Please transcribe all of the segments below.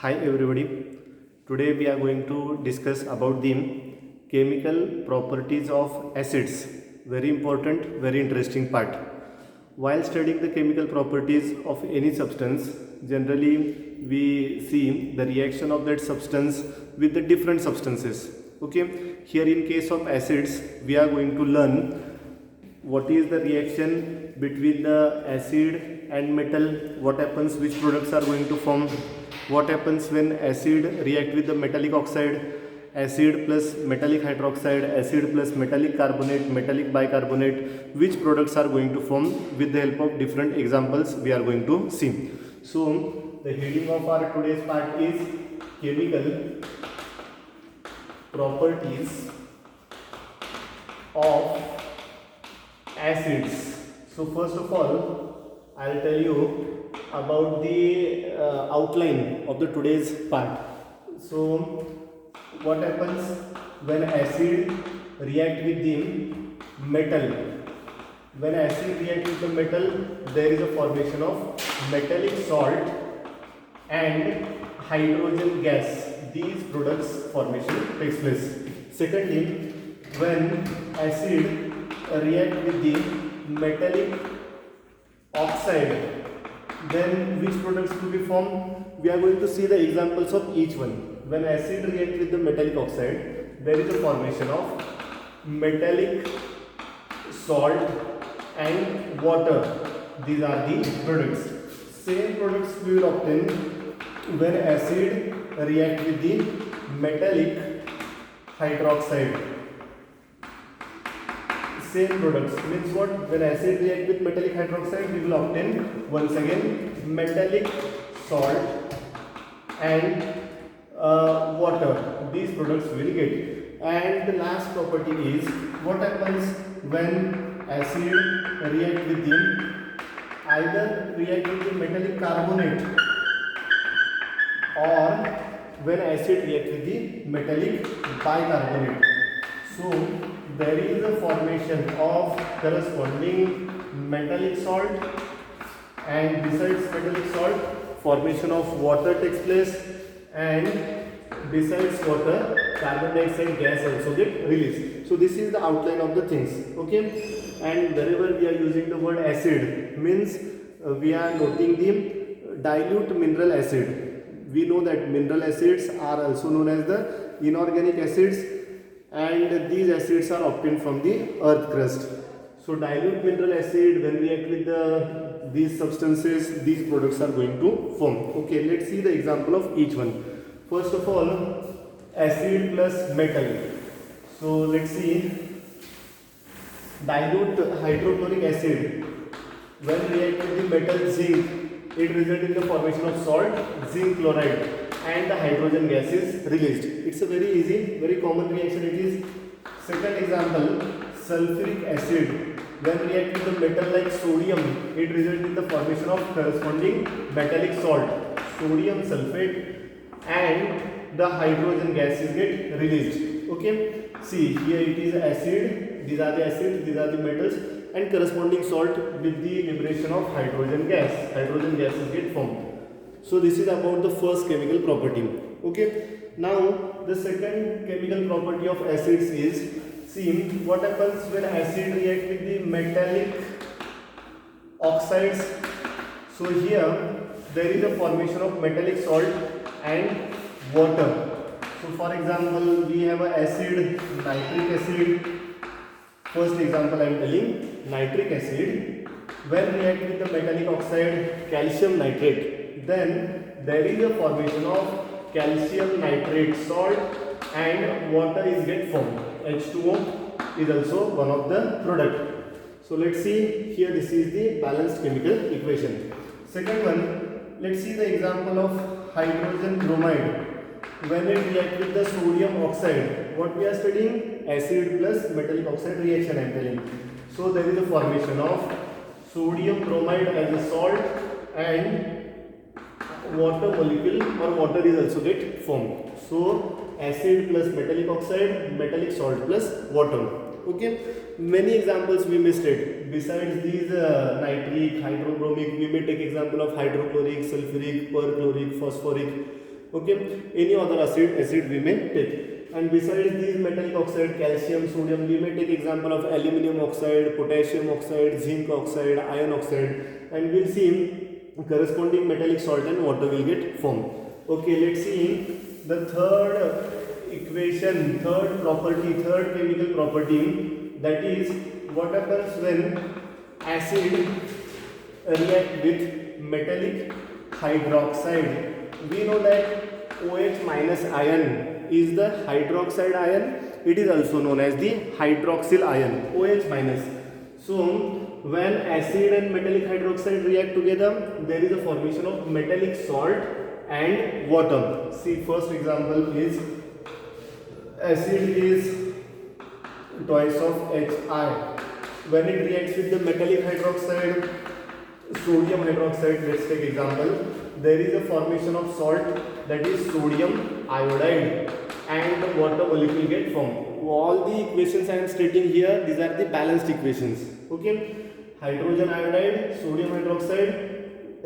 Hi everybody. Today we are going to discuss about the chemical properties of acids. Very important, very interesting part. While studying the chemical properties of any substance, generally we see the reaction of that substance with the different substances. Okay, here in case of acids, we are going to learn what is the reaction between the acid and metal, what happens, which products are going to form, what happens when acid react with the metallic oxide, acid plus metallic hydroxide, acid plus metallic carbonate, metallic bicarbonate, which products are going to form. With the help of different examples we are going to see. So the heading of our today's part is chemical properties of acids. So first of all, I'll tell you about the outline of the today's part. So what happens when acid react with the metal? When acid react with the metal, there is a formation of metallic salt and hydrogen gas. These products formation takes place. Secondly, when acid react with the metallic oxide, then which products will be formed? We are going to see the examples of each one. When acid react with the metallic oxide, there is a formation of metallic salt and water. These are the products. Same products we will obtain when acid react with the metallic hydroxide. Same products means what? When acid react with metallic hydroxide, we will obtain once again metallic salt and water. These products we will get. And the last property is what happens when acid react with the either react with the metallic carbonate or when acid react with the metallic bicarbonate. So there is a formation of corresponding metallic salt, and besides metallic salt, formation of water takes place, and besides water, carbon dioxide gas also get released. So this is the outline of the things. Okay, and wherever we are using the word acid means we are noting the dilute mineral acid. We know that mineral acids are also known as the inorganic acids, and these acids are obtained from the earth crust. So dilute mineral acid, when react with these substances, these products are going to form. Okay, let's see the example of each one. First of all, acid plus metal. So let's see, dilute hydrochloric acid, when react with the metal zinc, it results in the formation of salt, zinc chloride, and the hydrogen gas is released. It's a very easy, very common reaction it is. Second example, sulfuric acid, when react with the metal like sodium, it results in the formation of corresponding metallic salt, sodium sulfate, and the hydrogen gases get released. Okay, see here it is acid, these are the acids, these are the metals, and corresponding salt with the liberation of hydrogen gas. Hydrogen gases get formed. So this is about the first chemical property. Okay, now the second chemical property of acids is, see what happens when acid react with the metallic oxides. So here there is a formation of metallic salt and water. So for example, we have a acid, nitric acid. First example I am telling, nitric acid, when react with the metallic oxide calcium nitrate, then there is a formation of calcium nitrate salt and water is get formed. H2O is also one of the product. So let's see here, this is the balanced chemical equation. Second one, let's see the example of hydrogen bromide. When it react with the sodium oxide, what we are studying? Acid plus metallic oxide reaction I am telling. So there is a formation of sodium bromide as a salt and water molecule or water is also get formed. So acid plus metallic oxide, metallic salt plus water. Okay, many examples we may state. Besides these nitric, hydrobromic, we may take example of hydrochloric, sulfuric, perchloric, phosphoric. Okay, any other acid we may take. And besides these metallic oxide, calcium, sodium, we may take example of aluminum oxide, potassium oxide, zinc oxide, iron oxide, and we'll see corresponding metallic salt and water will get formed. Okay, let's see the third equation, third property, third chemical property, that is what happens when acid react with metallic hydroxide. We know that OH minus ion is the hydroxide ion. It is also known as the hydroxyl ion, OH minus. So when acid and metallic hydroxide react together, there is a formation of metallic salt and water. See, first example is acid is twice of Hi. When it reacts with the metallic hydroxide, sodium hydroxide, let's take example, there is a formation of salt, that is sodium iodide, and the water molecule get formed. All the equations I am stating here, these are the balanced equations. Okay, hydrogen iodide, sodium hydroxide,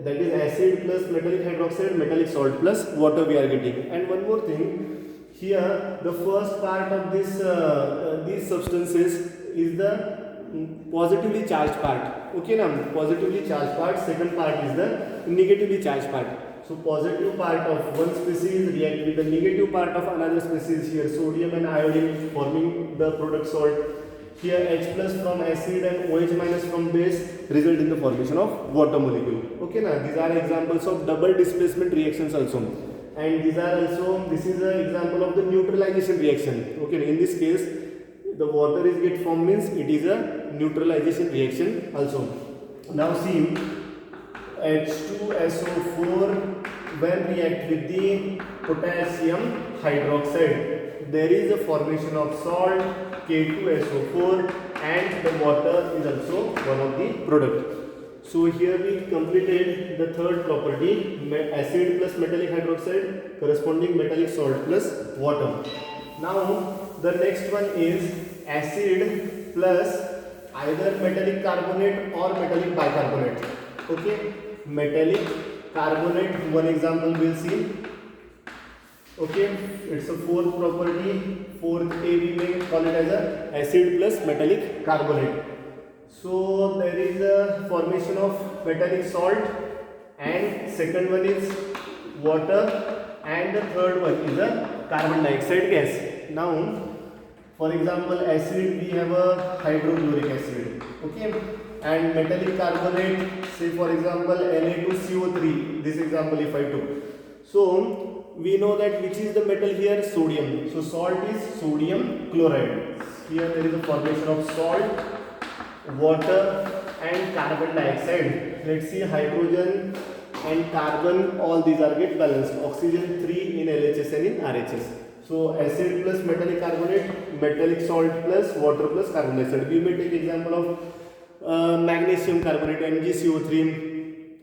that is acid plus metallic hydroxide, metallic salt plus water we are getting. And one more thing, here the first part of this these substances is the positively charged part. Okay, now positively charged part. Second part is the negatively charged part. So positive part of one species react with the negative part of another species. Here sodium and iodine forming the product salt. Here H plus from acid and OH minus from base result in the formation of water molecule. Okay, now these are examples of double displacement reactions also. And these are also, this is an example of the neutralization reaction. Okay, in this case the water is get formed means it is a neutralization reaction also. Now see, H2SO4 when react with the potassium hydroxide, there is a formation of salt K2SO4 and the water is also one of the product. So here we completed the third property, acid plus metallic hydroxide corresponding metallic salt plus water. Now the next one is acid plus either metallic carbonate or metallic bicarbonate. Okay, metallic carbonate, one example we'll see. Okay, it's a fourth property, fourth A we may call it as a acid plus metallic carbonate. So there is a formation of metallic salt, and second one is water, and the third one is a carbon dioxide gas. Now for example, acid we have a hydrochloric acid, okay, and metallic carbonate, say for example Na2CO3, this example if I took. So we know that which is the metal here, sodium. So salt is sodium chloride. Here there is a formation of salt, water and carbon dioxide. Let's see, hydrogen and carbon, all these are get balanced. Oxygen 3 in LHS and in RHS. So acid plus metallic carbonate, metallic salt plus water plus carbon dioxide. We may take example of magnesium carbonate, MgCO3,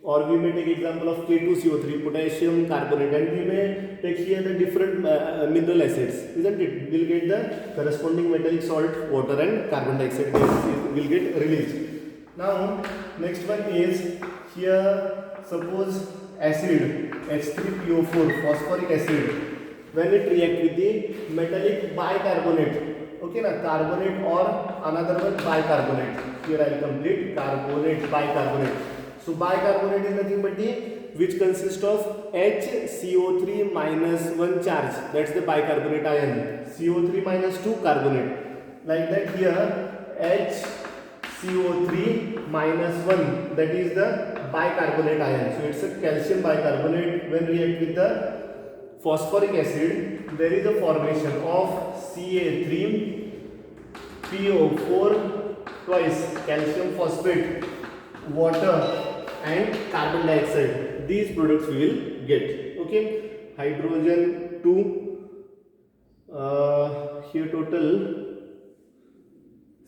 or we may take example of K2CO3, potassium carbonate, and we may take here the different mineral acids, isn't it? We'll get the corresponding metallic salt, water and carbon dioxide gas will get released. Now next one is here, suppose acid H3PO4, phosphoric acid, when it react with the metallic bicarbonate, okay na, carbonate or another one bicarbonate. Here I will complete carbonate, bicarbonate. So bicarbonate is nothing but the which consists of HCO3 minus 1 charge, that's the bicarbonate ion, CO3 minus 2 carbonate, like that. Here HCO3 minus 1, that is the bicarbonate ion. So it's a calcium bicarbonate. When react with the phosphoric acid, there is a formation of Ca3PO4 twice, calcium phosphate, water and carbon dioxide. These products we will get. Okay, hydrogen 2, here total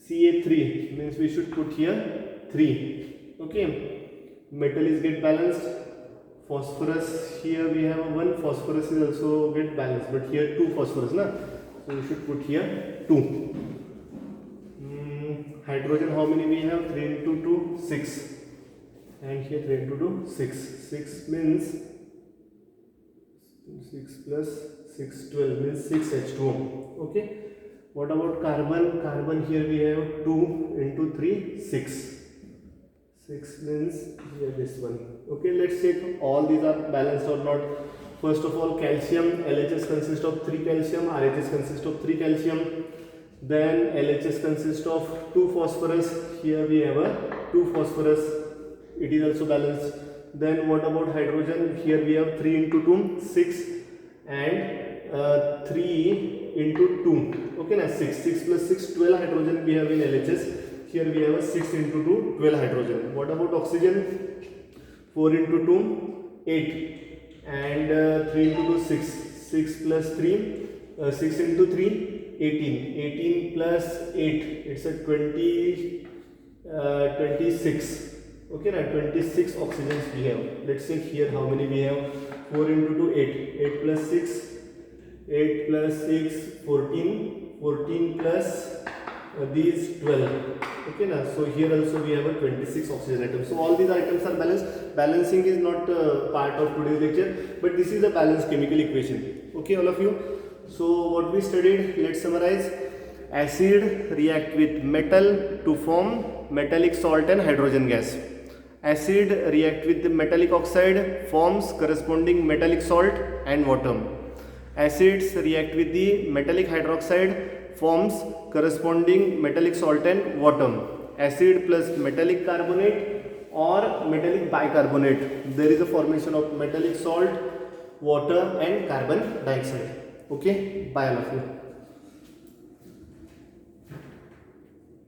Ca3 means we should put here 3. Okay, metal is get balanced. Phosphorus, here we have one phosphorus is also get balanced, but here 2 phosphorus na, so we should put here 2. Hydrogen, how many we have? 3 into 2, 6, and here 3 into 2, 6. 6 means 6 plus 6, 12 means 6 H2O. Okay. What about carbon? Carbon here we have 2 into 3, 6. 6 means here this one. Okay, let's check all these are balanced or not. First of all, calcium, LHS consists of 3 calcium, RHS consists of 3 calcium. Then LHS consists of 2 phosphorus. Here we have a 2 phosphorus. It is also balanced. Then what about hydrogen? Here we have 3 into 2, 6 and 3 into 2. Okay, now 6. 6 plus 6, 12 hydrogen we have in LHS. Here we have a 6 into 2, 12 hydrogen. What about oxygen? 4 into 2, 8 and 3 into 2, 6. 6 plus 3, 6 into 3, 18. 18 plus 8, it's a 20, 26. Okay, now 26 oxygens we have. Let's check here how many we have. 4 into 2, 8. 8 plus 6, 8 plus 6, 14. 14 plus these 12. Okay, now so here also we have a 26 oxygen atoms. So all these items are balanced. Balancing is not part of today's lecture, but this is a balanced chemical equation. Okay, all of you. So what we studied, let's summarize. Acid react with metal to form metallic salt and hydrogen gas. Acid react with the metallic oxide, forms corresponding metallic salt and water. Acids react with the metallic hydroxide, forms corresponding metallic salt and water. Acid plus metallic carbonate or metallic bicarbonate, there is a formation of metallic salt, water and carbon dioxide. Okay, bye all of you.